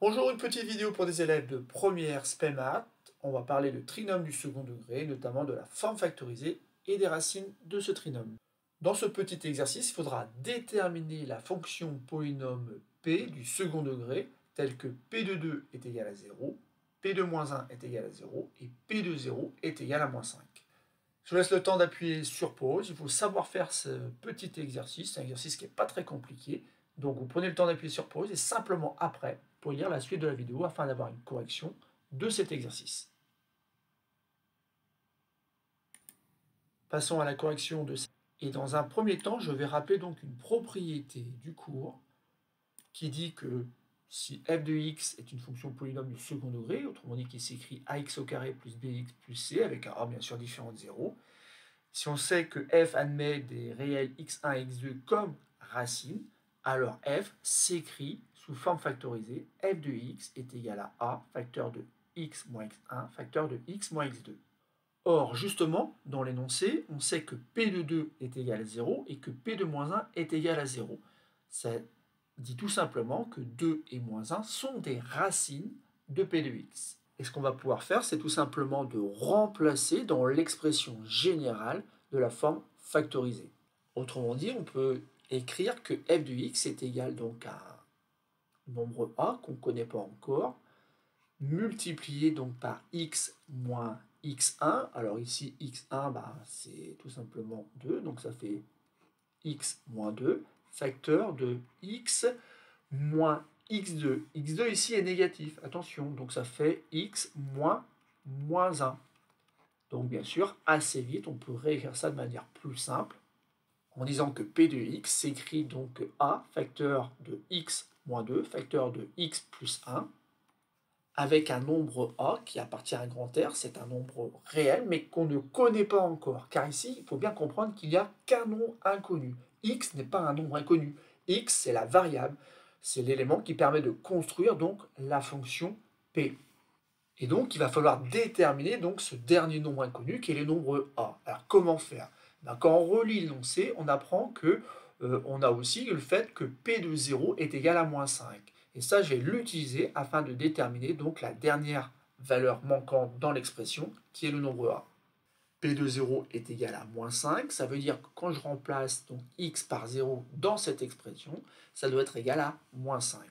Bonjour, une petite vidéo pour des élèves de première spé maths. On va parler de trinôme du second degré, notamment de la forme factorisée et des racines de ce trinôme. Dans ce petit exercice, il faudra déterminer la fonction polynôme p du second degré, telle que p de 2 est égal à 0, p de moins 1 est égal à 0 et p de 0 est égal à moins 5. Je vous laisse le temps d'appuyer sur pause. Il faut savoir faire ce petit exercice. C'est un exercice qui n'est pas très compliqué. Donc vous prenez le temps d'appuyer sur pause et simplement après, vous pouvez lire la suite de la vidéo afin d'avoir une correction de cet exercice. Passons à la correction de cette. Et dans un premier temps, je vais rappeler donc une propriété du cours qui dit que si f de x est une fonction polynôme du second degré, autrement dit qui s'écrit ax au carré plus bx plus c, avec un a bien sûr différent de 0, si on sait que f admet des réels x1 et x2 comme racines, alors f s'écrit sous forme factorisée, f de x est égal à a facteur de x moins x1 facteur de x moins x2. Or, justement, dans l'énoncé, on sait que p de 2 est égal à 0 et que p de moins 1 est égal à 0. Ça dit tout simplement que 2 et moins 1 sont des racines de p de x. Et ce qu'on va pouvoir faire, c'est tout simplement de remplacer dans l'expression générale de la forme factorisée. Autrement dit, on peut écrire que f de x est égal donc à un nombre a qu'on ne connaît pas encore, multiplié donc par x moins x1. Alors ici, x1, c'est tout simplement 2, donc ça fait x moins 2, facteur de x moins x2. x2 ici est négatif, attention, donc ça fait x moins 1. Donc bien sûr, assez vite, on peut réécrire ça de manière plus simple, en disant que p de x s'écrit donc a, facteur de x moins 2, facteur de x plus 1, avec un nombre a qui appartient à un grand R, c'est un nombre réel, mais qu'on ne connaît pas encore. Car ici, il faut bien comprendre qu'il n'y a qu'un nombre inconnu. X n'est pas un nombre inconnu. X, c'est la variable, c'est l'élément qui permet de construire donc la fonction P. Et donc, il va falloir déterminer donc ce dernier nombre inconnu qui est le nombre a. Alors, comment faire? Quand on relit l'énoncé, on apprend que on a aussi le fait que P de 0 est égal à moins 5. Et ça, je vais l'utiliser afin de déterminer donc la dernière valeur manquante dans l'expression, qui est le nombre a. P de 0 est égal à moins 5, ça veut dire que quand je remplace donc x par 0 dans cette expression, ça doit être égal à moins 5.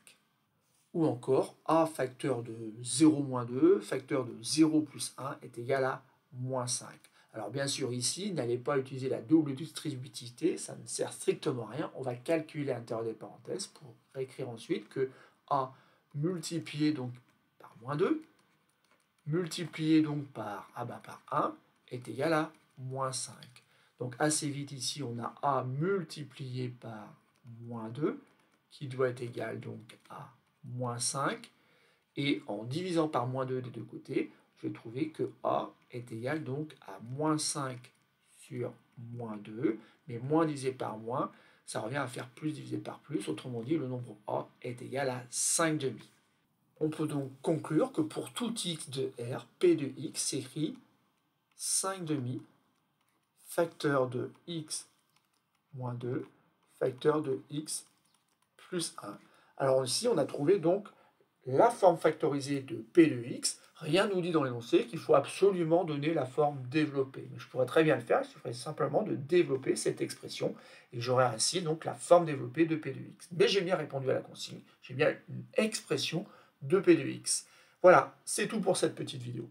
Ou encore, a facteur de 0 moins 2, facteur de 0 plus 1 est égal à moins 5. Alors bien sûr, ici, n'allez pas utiliser la double distributivité, ça ne sert strictement à rien. On va calculer à l'intérieur des parenthèses pour écrire ensuite que a multiplié donc par moins 2, multiplié donc par par 1, est égal à moins 5. Donc assez vite ici, on a a multiplié par moins 2, qui doit être égal donc à moins 5. Et en divisant par moins 2 des deux côtés, je vais trouver que a est égal donc à moins 5 sur moins 2. Mais moins divisé par moins, ça revient à faire plus divisé par plus. Autrement dit, le nombre a est égal à 5 demi. On peut donc conclure que pour tout x de R, P de x s'écrit 5 demi facteur de x moins 2 facteur de x plus 1. Alors ici, on a trouvé donc la forme factorisée de P de x. Rien ne nous dit dans l'énoncé qu'il faut absolument donner la forme développée. Mais je pourrais très bien le faire, il suffirait simplement de développer cette expression et j'aurai ainsi donc la forme développée de P de x. Mais j'ai bien répondu à la consigne, j'ai bien une expression de P de x. Voilà, c'est tout pour cette petite vidéo.